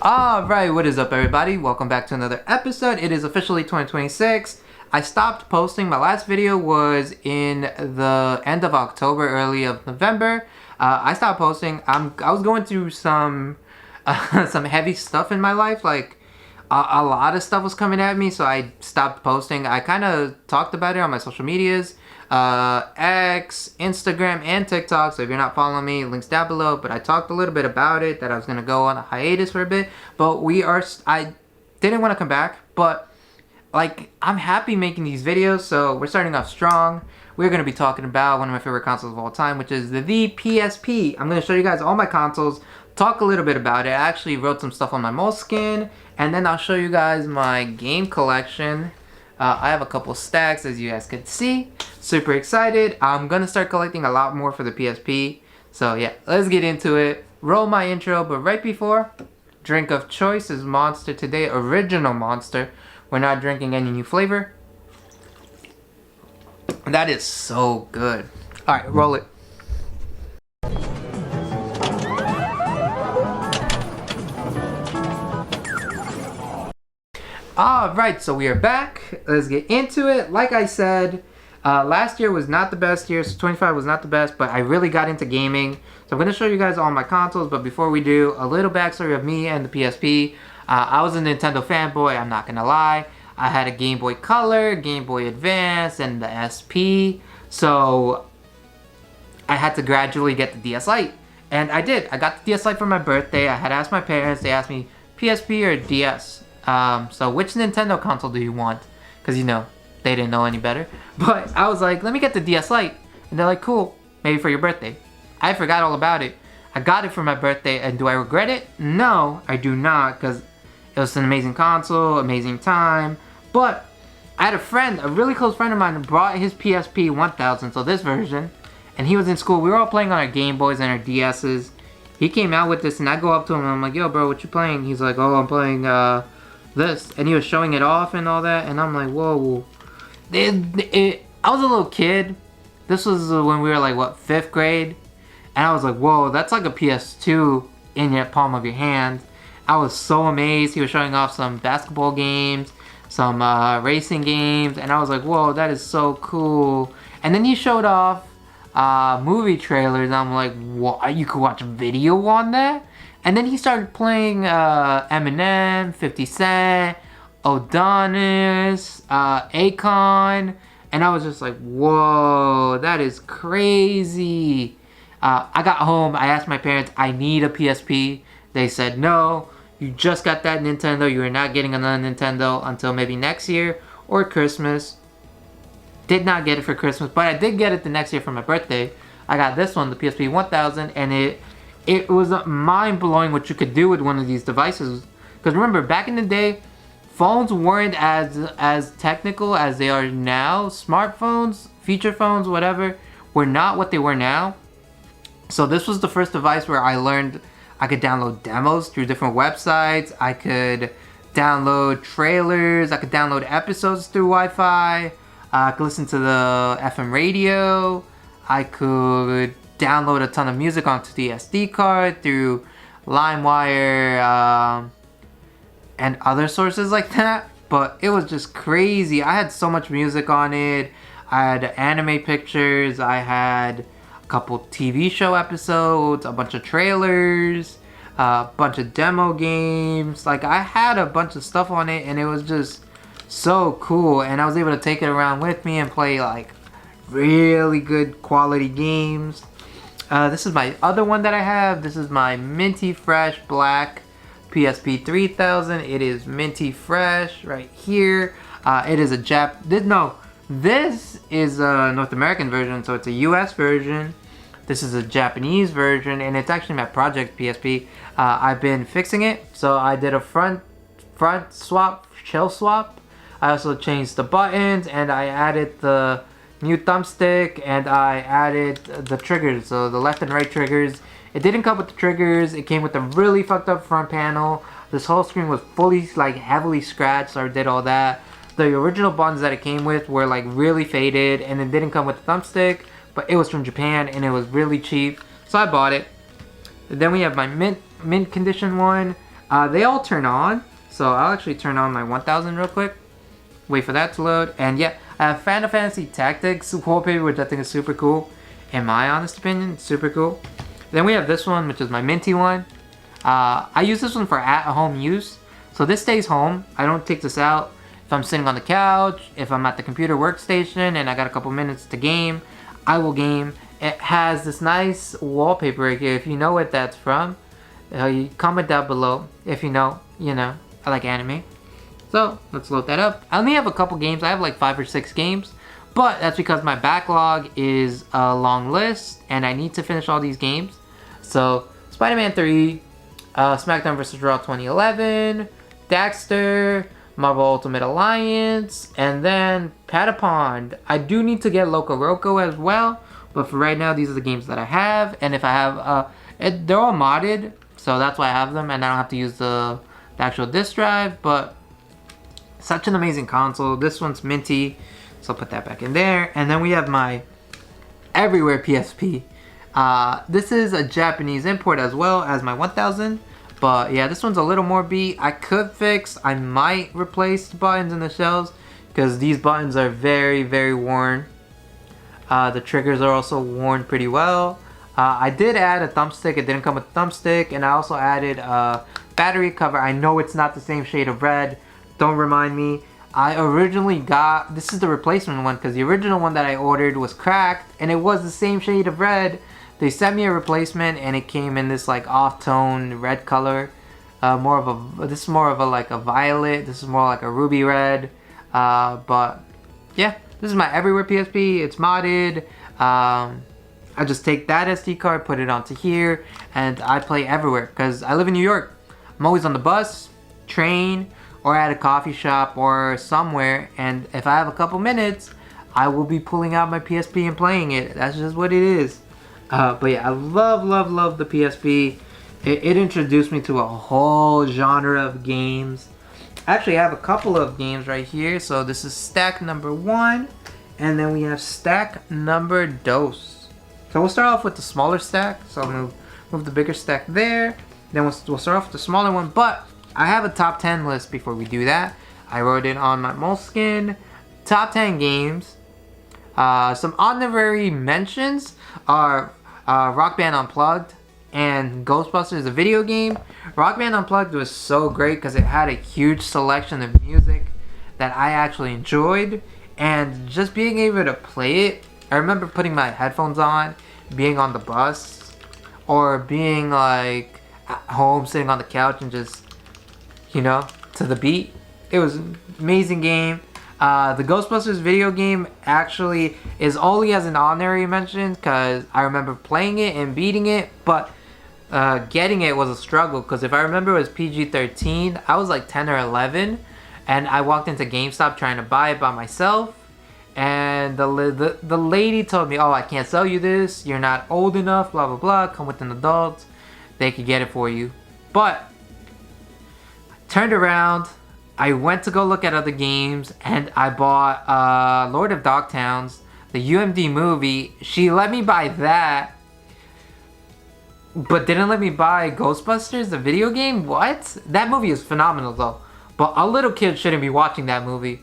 Alright, what is up everybody? Welcome back to another episode. It is officially 2026. I stopped posting. My last video was in the end of October, early of November. I stopped posting. I was going through some some heavy stuff in my life. Like a lot of stuff was coming at me, so I stopped posting. I kind of talked about it on my social medias. X, Instagram, and TikTok. So if you're not following me, links down below. But I talked a little bit about it, that I was going to go on a hiatus for a bit. But I didn't want to come back. But, like, I'm happy making these videos. So we're starting off strong. We're going to be talking about one of my favorite consoles of all time, which is the PSP. I'm going to show you guys all my consoles. Talk a little bit about it. I actually wrote some stuff on my moleskin. And then I'll show you guys my game collection. I have a couple stacks, as you guys can see. Super excited. I'm gonna start collecting a lot more for the PSP. So yeah, let's get into it. Roll my intro, but right before, drink of choice is Monster today, original Monster. We're not drinking any new flavor. That is so good. All right, roll it. Alright, so we are back. Let's get into it. Like I said, last year was not the best year, so 25 was not the best, but I really got into gaming. So I'm going to show you guys all my consoles, but before we do, a little backstory of me and the PSP. I was a Nintendo fanboy, I'm not going to lie. I had a Game Boy Color, Game Boy Advance, and the SP. So I had to gradually get the DS Lite. And I did. I got the DS Lite for my birthday. I had asked my parents, they asked me PSP or DS. So which Nintendo console do you want? Because, you know, they didn't know any better. But I was like, let me get the DS Lite. And they're like, cool, maybe for your birthday. I forgot all about it. I got it for my birthday, and do I regret it? No, I do not, because it was an amazing console, amazing time. But I had a friend, a really close friend of mine, who brought his PSP 1000, so this version. And he was in school. We were all playing on our Game Boys and our DS's. He came out with this, and I go up to him, and I'm like, yo, bro, what you playing? He's like, oh, I'm playing, this, and he was showing it off and all that, and I'm like, whoa. I was a little kid. This was when we were like, what, 5th grade? And I was like, whoa, that's like a PS2 in your palm of your hand. I was so amazed. He was showing off some basketball games, some racing games, and I was like, whoa, that is so cool. And then he showed off movie trailers, and I'm like, what, you could watch a video on that? And then he started playing Eminem, 50 Cent, Adonis, Akon, and I was just like, whoa, that is crazy. I got home, I asked my parents, I need a PSP. They said, no, you just got that Nintendo, you are not getting another Nintendo until maybe next year or Christmas. Did not get it for Christmas, but I did get it the next year for my birthday. I got this one, the PSP 1000, and it was mind-blowing what you could do with one of these devices. Because remember, back in the day, phones weren't as technical as they are now. Smartphones, feature phones, whatever, were not what they were now. So this was the first device where I learned I could download demos through different websites. I could download trailers. I could download episodes through Wi-Fi. I could listen to the FM radio. I could download a ton of music onto the SD card through LimeWire and other sources like that. But it was just crazy. I had so much music on it. I had anime pictures. I had a couple TV show episodes, a bunch of trailers, a bunch of demo games. Like, I had a bunch of stuff on it, and it was just so cool. And I was able to take it around with me and play like really good quality games. This is my other one that I have. This is my minty fresh black PSP 3000. It is minty fresh right here. It is a this is a North American version, so it's a US version. This is a Japanese version, and it's actually my project PSP. I've been fixing it, so I did a front swap, shell swap. I also changed the buttons, and I added the new thumbstick, and I added the triggers, so the left and right triggers. It didn't come with the triggers. It came with a really fucked up front panel. This whole screen was fully, like, heavily scratched, so I did all that. The original buttons that it came with were like really faded, and it didn't come with the thumbstick, but it was from Japan and it was really cheap, so I bought it. Then we have my mint condition one. They all turn on. So I'll actually turn on my 1000 real quick. Wait for that to load. And yeah, I have Final Fantasy Tactics wallpaper, which I think is super cool. In my honest opinion, it's super cool. Then we have this one, which is my minty one. I use this one for at-home use. So this stays home. I don't take this out. If I'm sitting on the couch, if I'm at the computer workstation and I got a couple minutes to game, I will game. It has this nice wallpaper right here. If you know what that's from, you comment down below. If you know, I like anime. So let's load that up. I only have a couple games. I have like 5 or 6 games, but that's because my backlog is a long list and I need to finish all these games. So Spider-Man 3, SmackDown vs. Raw 2011, Daxter, Marvel Ultimate Alliance, and then Patapon. I do need to get Loco Roco as well, but for right now, these are the games that I have. And if I have, they're all modded, so that's why I have them, and I don't have to use the actual disc drive. But such an amazing console. This one's minty, so I'll put that back in there. And then we have my Everywhere PSP. This is a Japanese import as well as my 1000. But yeah, this one's a little more beat. I could fix, I might replace the buttons in the shells because these buttons are very, very worn. The triggers are also worn pretty well. I did add a thumbstick. It didn't come with a thumbstick. And I also added a battery cover. I know it's not the same shade of red. Don't remind me. I originally got, this is the replacement one because the original one that I ordered was cracked and it was the same shade of red. They sent me a replacement and it came in this like off-tone red color. This is more of a like a violet. This is more like a ruby red. But yeah, this is my Everywhere PSP. It's modded. I just take that SD card, put it onto here, and I play everywhere because I live in New York. I'm always on the bus, train, or at a coffee shop or somewhere. And if I have a couple minutes, I will be pulling out my PSP and playing it. That's just what it is. But yeah, I love the PSP. It introduced me to a whole genre of games. Actually, I have a couple of games right here. So this is stack number 1, and then we have stack number 2. So we'll start off with the smaller stack. So I'll move the bigger stack there. Then we'll start off with the smaller one. But I have a top 10 list before we do that. I wrote it on my Moleskine. Top 10 games. Some honorary mentions are Rock Band Unplugged and Ghostbusters, the video game. Rock Band Unplugged was so great because it had a huge selection of music that I actually enjoyed, and just being able to play it. I remember putting my headphones on, being on the bus, or being like at home sitting on the couch and just, to the beat. It was an amazing game. The Ghostbusters video game actually is only as an honorary mention because I remember playing it and beating it, but getting it was a struggle because if I remember it was PG-13, I was like 10 or 11, and I walked into GameStop trying to buy it by myself, and the lady told me, oh, I can't sell you this, you're not old enough, blah blah blah, come with an adult, they could get it for you. But turned around, I went to go look at other games, and I bought Lord of Dogtowns, the UMD movie. She let me buy that, but didn't let me buy Ghostbusters, the video game. What? That movie is phenomenal though, but a little kid shouldn't be watching that movie.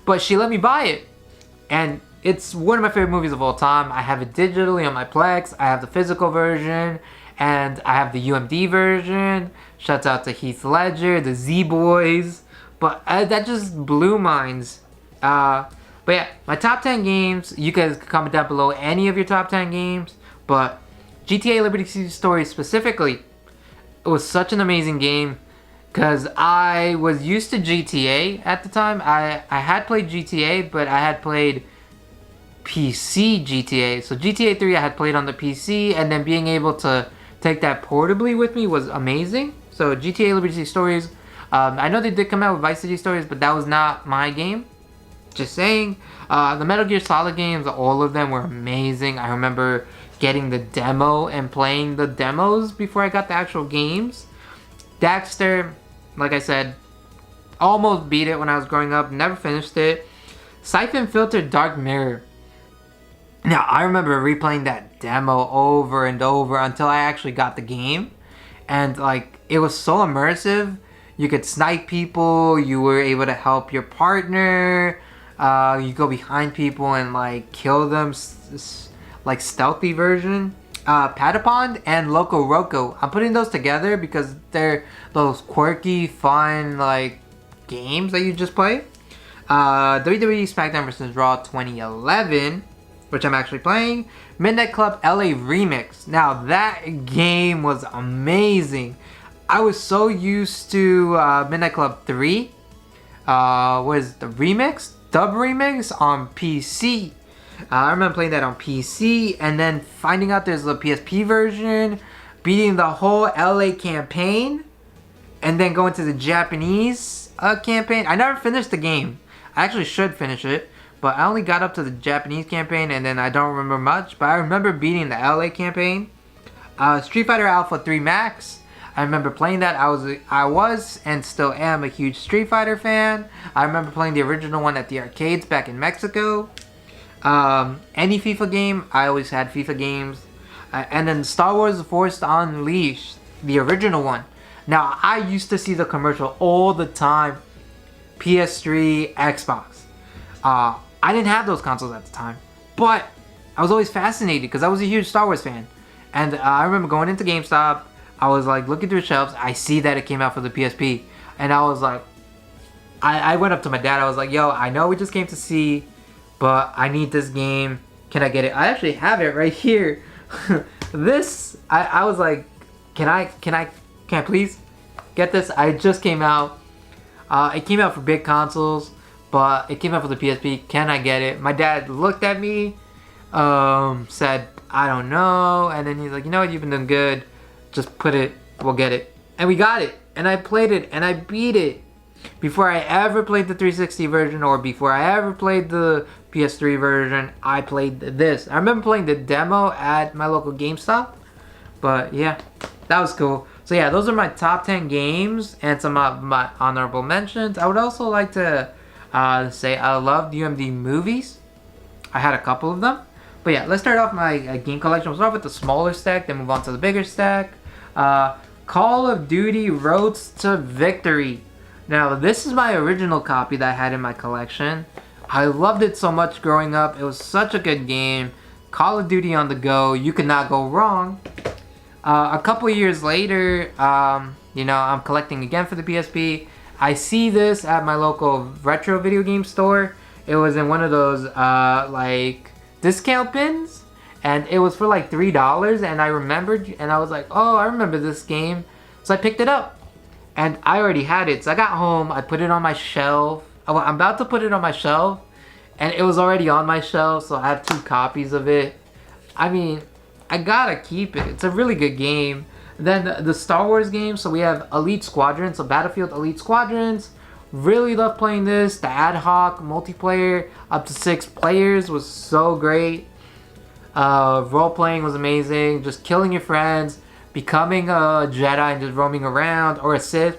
But she let me buy it, and it's one of my favorite movies of all time. I have it digitally on my Plex. I have the physical version, and I have the UMD version. Shouts out to Heath Ledger, the Z-Boys. But that just blew minds. But yeah, my top 10 games. You guys can comment down below any of your top 10 games. But GTA Liberty City Stories specifically, it was such an amazing game. Because I was used to GTA at the time. I had played GTA, but I had played PC GTA. So GTA 3 I had played on the PC, and then being able to take that portably with me was amazing. So GTA Liberty City Stories, I know they did come out with Vice City Stories, but that was not my game. Just saying. The Metal Gear Solid games, all of them were amazing. I remember getting the demo and playing the demos before I got the actual games. Daxter, like I said, almost beat it when I was growing up, never finished it. Siphon Filter Dark Mirror. Now, I remember replaying that demo over and over until I actually got the game. And, like, it was so immersive. You could snipe people. You were able to help your partner. You go behind people and like kill them, like stealthy version. Patapon and Loco Roco. I'm putting those together because they're those quirky, fun like games that you just play. WWE SmackDown vs. Raw 2011, which I'm actually playing. Midnight Club LA Remix. Now that game was amazing. I was so used to Midnight Club 3. Was the remix? Dub remix on PC. I remember playing that on PC and then finding out there's a PSP version, beating the whole LA campaign, and then going to the Japanese campaign. I never finished the game. I actually should finish it, but I only got up to the Japanese campaign and then I don't remember much. But I remember beating the LA campaign. Street Fighter Alpha 3 Max. I remember playing that. I was and still am a huge Street Fighter fan. I remember playing the original one at the arcades back in Mexico. Any FIFA game, I always had FIFA games. And then Star Wars The Force Unleashed, the original one. Now, I used to see the commercial all the time. PS3, Xbox. I didn't have those consoles at the time. But I was always fascinated because I was a huge Star Wars fan. And I remember going into GameStop. I was like looking through shelves. I see that it came out for the PSP. And I was like, I went up to my dad. I was like, yo, I know we just came to see, but I need this game. Can I get it? I actually have it right here. I was like, can I please get this? I just came out. It came out for big consoles, but it came out for the PSP. Can I get it? My dad looked at me, said, I don't know. And then he's like, you know what? You've been doing good. Just put it, we'll get it. And we got it. And I played it and I beat it. Before I ever played the 360 version or before I ever played the PS3 version, I played this. I remember playing the demo at my local GameStop. But yeah, that was cool. So yeah, those are my top 10 games and some of my honorable mentions. I would also like to say I loved UMD movies. I had a couple of them. But yeah, let's start off my game collection. We'll start with the smaller stack, then move on to the bigger stack. Call of Duty Roads to Victory. Now, this is my original copy that I had in my collection. I loved it so much growing up. It was such a good game. Call of Duty on the go. You could not go wrong. A couple years later, I'm collecting again for the PSP. I see this at my local retro video game store. It was in one of those, discount bins. And it was for like $3. And I remembered, and I was like, oh, I remember this game. So I picked it up. And I already had it. So I got home. I put it on my shelf. I'm about to put it on my shelf. And it was already on my shelf. So I have 2 copies of it. I mean, I gotta keep it. It's a really good game. Then the Star Wars game. So we have Elite Squadrons. So Battlefield Elite Squadrons. Really love playing this. The ad hoc multiplayer up to 6 players was so great. Role playing was amazing. Just killing your friends. Becoming a Jedi and just roaming around. Or a Sith.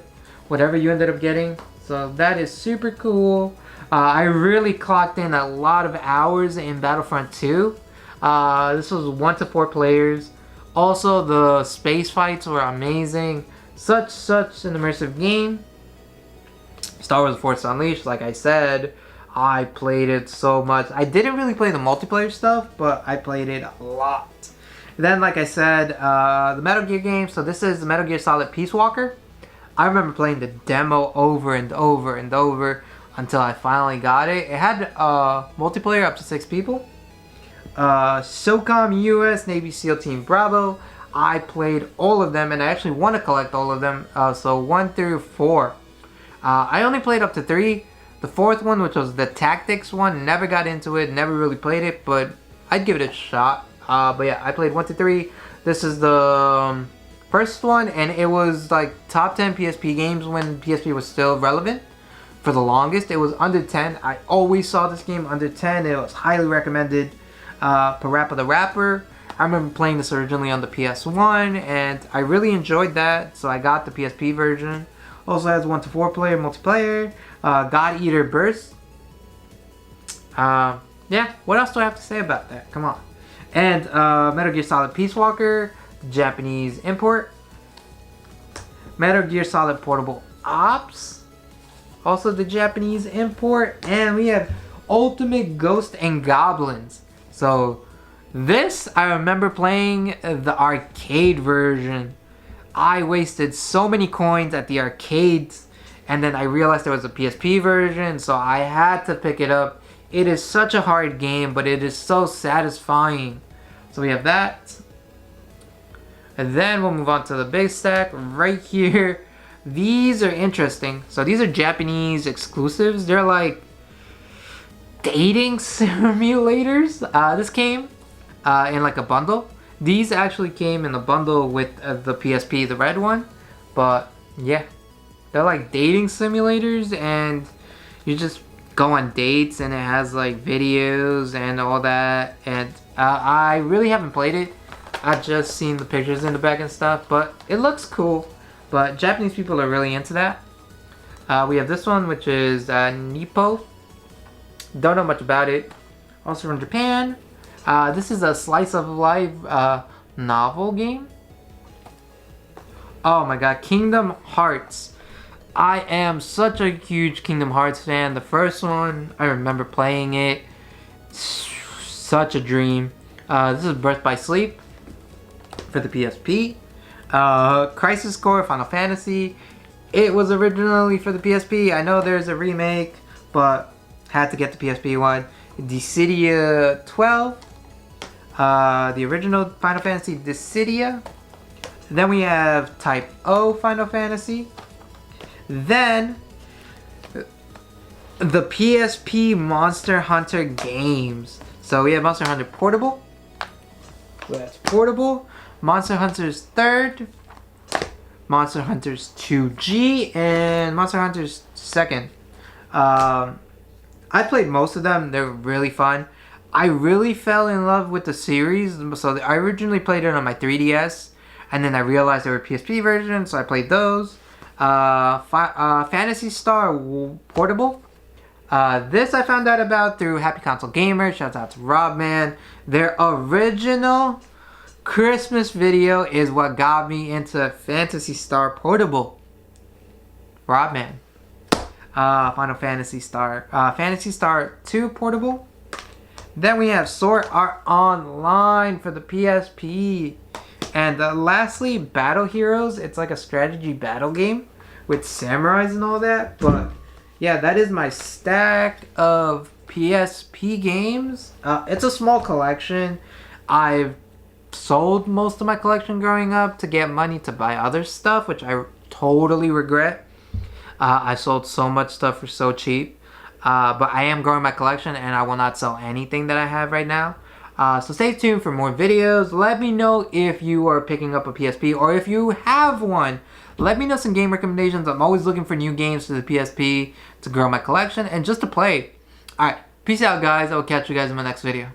Whatever you ended up getting. So that is super cool. I really clocked in a lot of hours in Battlefront 2. This was 1 to 4 players. Also, the space fights were amazing. Such an immersive game. Star Wars: The Force Unleashed, like I said, I played it so much. I didn't really play the multiplayer stuff, but I played it a lot. Then, like I said, the Metal Gear game. So this is the Metal Gear Solid Peace Walker. I remember playing the demo over and over and over until I finally got it. It had multiplayer up to 6 people. SOCOM US, Navy SEAL Team Bravo. I played all of them and I actually want to collect all of them. So 1 through 4. I only played up to 3. The 4th one, which was the Tactics one, never got into it, never really played it, but I'd give it a shot. But yeah, I played 1 to 3. This is the first one, and it was like top 10 PSP games when PSP was still relevant. For the longest, it was under 10. I always saw this game under 10. It was highly recommended. Parappa the Rapper. I remember playing this originally on the PS1, and I really enjoyed that, so I got the PSP version. Also has 1 to 4 player multiplayer. God Eater Burst. Yeah, what else do I have to say about that? Come on. And Metal Gear Solid Peace Walker, Japanese import. Metal Gear Solid Portable Ops, also the Japanese import, and we have Ultimate Ghost and Goblins. So this, I remember playing the arcade version. I wasted so many coins at the arcades, and then I realized there was a PSP version, so I had to pick it up. It is such a hard game, but it is so satisfying. So we have that. And then we'll move on to the big stack right here. These are interesting. So these are Japanese exclusives. They're like dating simulators. This came in like a bundle. These actually came in a bundle with the PSP, the red one. But yeah, they're like dating simulators, and you just go on dates, and it has like videos and all that. And I really haven't played it. I've just seen the pictures in the back and stuff, but it looks cool. But Japanese people are really into that. We have this one, which is Nippo. Don't know much about it. Also from Japan. This is a slice of life novel game. Oh my god, Kingdom Hearts. I am such a huge Kingdom Hearts fan. The first one, I remember playing it. Such a dream. This is Birth by Sleep for the PSP. Crisis Core, Final Fantasy. It was originally for the PSP. I know there's a remake, but had to get the PSP one. Dissidia 12. The original Final Fantasy Dissidia. Then we have Type O Final Fantasy. Then the PSP Monster Hunter games. So we have Monster Hunter Portable. So that's Portable. Monster Hunter's 3rd. Monster Hunter's 2G. And Monster Hunter's 2nd. I played most of them. They're really fun. I really fell in love with the series. So I originally played it on my 3DS. And then I realized there were PSP versions, so I played those. Phantasy Star Portable. This I found out about through Happy Console Gamer. Shouts out to Robman. Their original Christmas video is what got me into Phantasy Star Portable. Robman. Final Fantasy Star. Phantasy Star 2 Portable. Then we have Sword Art Online for the PSP. And lastly, Battle Heroes. It's like a strategy battle game with samurais and all that. But yeah, that is my stack of PSP games. It's a small collection. I've sold most of my collection growing up to get money to buy other stuff, which I totally regret. I sold so much stuff for so cheap. But I am growing my collection, and I will not sell anything that I have right now. So stay tuned for more videos. Let me know if you are picking up a PSP or if you have one. Let me know some game recommendations. I'm always looking for new games for the PSP to grow my collection and just to play. Alright, peace out guys. I will catch you guys in my next video.